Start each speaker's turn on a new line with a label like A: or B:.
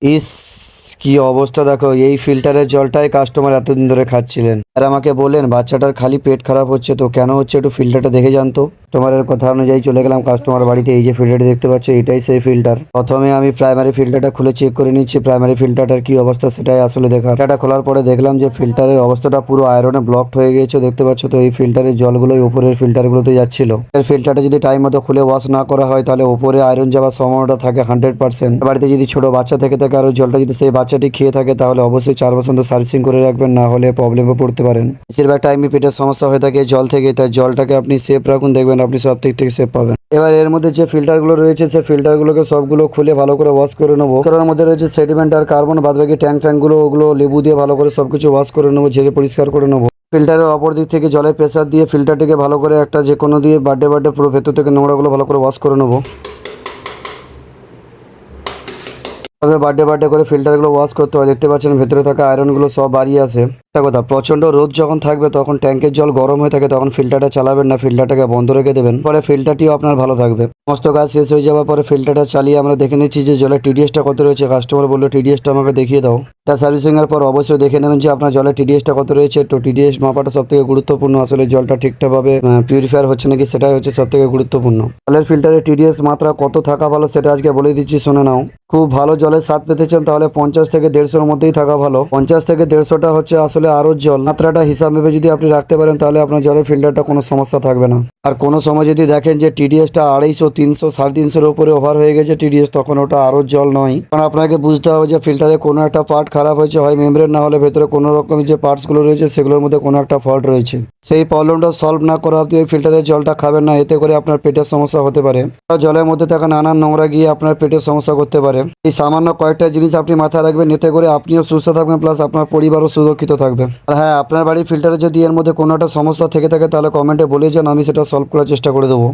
A: ইস, কি অবস্থা দেখো, এই ফিল্টারের জলটাই কাস্টমার এতদিন ধরে খাচ্ছিলেন আর আমাকে বললেন বাচ্চাটার খালি পেট খারাপ হচ্ছে, তো কেন হচ্ছে একটু ফিল্টারটা দেখে জানতো। কাস্টমারের কথা অনুযায়ী চলে গেলাম কাস্টমার বাড়িতে। এই যে ফিল্টারটি দেখতে পাচ্ছ, এটাই সেই ফিল্টার। প্রথমে আমি প্রাইমারি ফিল্টারটা খুলে চেক করে নিচ্ছি প্রাইমারি ফিল্টারটার কি অবস্থা সেটাই আসলে দেখা। এটা খোলার পরে দেখলাম যে ফিল্টারের অবস্থাটা পুরো আয়রনে ব্লকড হয়ে গিয়েছে, দেখতে পাচ্ছ। তো এই ফিল্টারের জলগুলোই উপরের ফিল্টারগুলোতে যাচ্ছিল। এর ফিল্টারটা যদি টাইম মতো খুলে ওয়াশ না করা হয় তাহলে উপরে আয়রন যাওয়ার সম্ভাবনাটা থাকে 100%। বাড়িতে যদি ছোট বাচ্চা থেকে থাকে আর ওই জলটা যদি সেই বাচ্চাটি খেয়ে থাকে তাহলে অবশ্যই 4 বছর সার্ভিসিং করে রাখবেন, না হলে প্রবলেমে পড়তে পারেন। বেশিরভাগ টাইমে পেটের সমস্যা হয়ে থাকে জল থেকে, তাই জলটাকে আপনি সেফ রাখুন, দেখবেন আপনি সব দিক থেকে সেফ পাবেন। এবার এর মধ্যে যে ফিল্টারগুলো রয়েছে সেই ফিল্টারগুলোকে সবগুলো খুলে ভালো করে ওয়াশ করে নেবো। এর মধ্যে রয়েছে সেডিমেন্ট আর কার্বন, বাদবাকি ট্যাঙ্ক ফ্যাঙ্কগুলো ওগুলো লেবু দিয়ে ভালো করে সবকিছু ওয়াশ করে নেবো, ঝেড়ে পরিষ্কার করে নেবো। ফিল্টারের অপর দিক থেকে জলের প্রেসার দিয়ে ফিল্টারটিকে ভালো করে একটা যে কোনো দিয়ে বাড্ডে পুরো ভেতর থেকে নোংরাগুলো ভালো করে ওয়াশ করে নেবো। তবে বাড্ডে করে ফিল্টারগুলো ওয়াশ করতে হয়। দেখতে পাচ্ছেন ভেতরে থাকা আয়রনগুলো সব বাড়িয়ে আছে। একটা কথা, প্রচন্ড রোদ যখন থাকবে তখন ট্যাঙ্কের জল গরম হয়ে থাকে, তখন ফিল্টারটা চালাবেন না, ফিল্টারটাকে বন্ধ রেখে দেবেন, ফলে ফিল্টারটিও আপনার ভালো থাকবে। সমস্ত কাজ শেষ হয়ে যাওয়ার পরে ফিল্টারটা চালিয়ে আমরা দেখে নিচ্ছি যে জলের টিডিএসটা কত রয়েছে। কাস্টমার বললো টিডিএসটা আমাকে দেখিয়ে দাও। এটা সার্ভিসিং এর পর অবশ্যই দেখে নেবেন যে আপনার জলের টিডিএসটা কত রয়েছে। তো টিডিএস মাপাটা সব থেকে গুরুত্বপূর্ণ, আসলে জলটা ঠিকঠাকভাবে পিউরিফায়ার হচ্ছে নাকি সেটাই হচ্ছে সব থেকে গুরুত্বপূর্ণ। জলের ফিল্টারের টিডিএস মাত্রা কত থাকা ভালো সেটা আজকে বলে দিচ্ছি, শুনে নাও। খুব ভালো জলের স্বাদ পেতে চান তাহলে 50 থেকে 150-এর মধ্যেই থাকা ভালো। 50 থেকে 150টা হচ্ছে আসলে আরো জল। মাত্রাটা হিসাব ভেবে যদি আপনি রাখতে পারেন তাহলে আপনার জলের ফিল্টারটা কোনো সমস্যা থাকবে না। আর কোনো সময় যদি দেখেন যে টিডিএসটা 250, 300, 350-এর উপরে ওভার হয়ে গেছে টিডিএস, তখন ওটা আরো জল নয়। কারণ আপনাকে বুঝতে হবে যে ফিল্টারে কোনো একটা পার্ট খারাপ হয়েছে, হয় মেমব্রেন না হলে ভেতরে কোনো রকম যে পার্টসগুলো রয়েছে সেগুলোর মধ্যে কোনো একটা ফল্ট রয়েছে। সেই প্রবলেমটা সলভ না করা অবধি ওই ফিল্টারের জলটা খাবেন না, এতে করে আপনার পেটের সমস্যা হতে পারে। জলের মধ্যে থাকা নানান নোংরা গিয়ে আপনার পেটের সমস্যা করতে পারে। এই সামান্য কয়েকটা জিনিস আপনি মাথায় রাখবেন, এতে করে আপনিও সুস্থ থাকবেন প্লাস আপনার পরিবারও সুরক্ষিত থাকবে। আর হ্যাঁ, আপনার বাড়ির ফিল্টারে যদি এর মধ্যে কোনো একটা সমস্যা থেকে থাকে তাহলে কমেন্টে বলে যান, আমি সেটা সলভ করার চেষ্টা করে দেবো।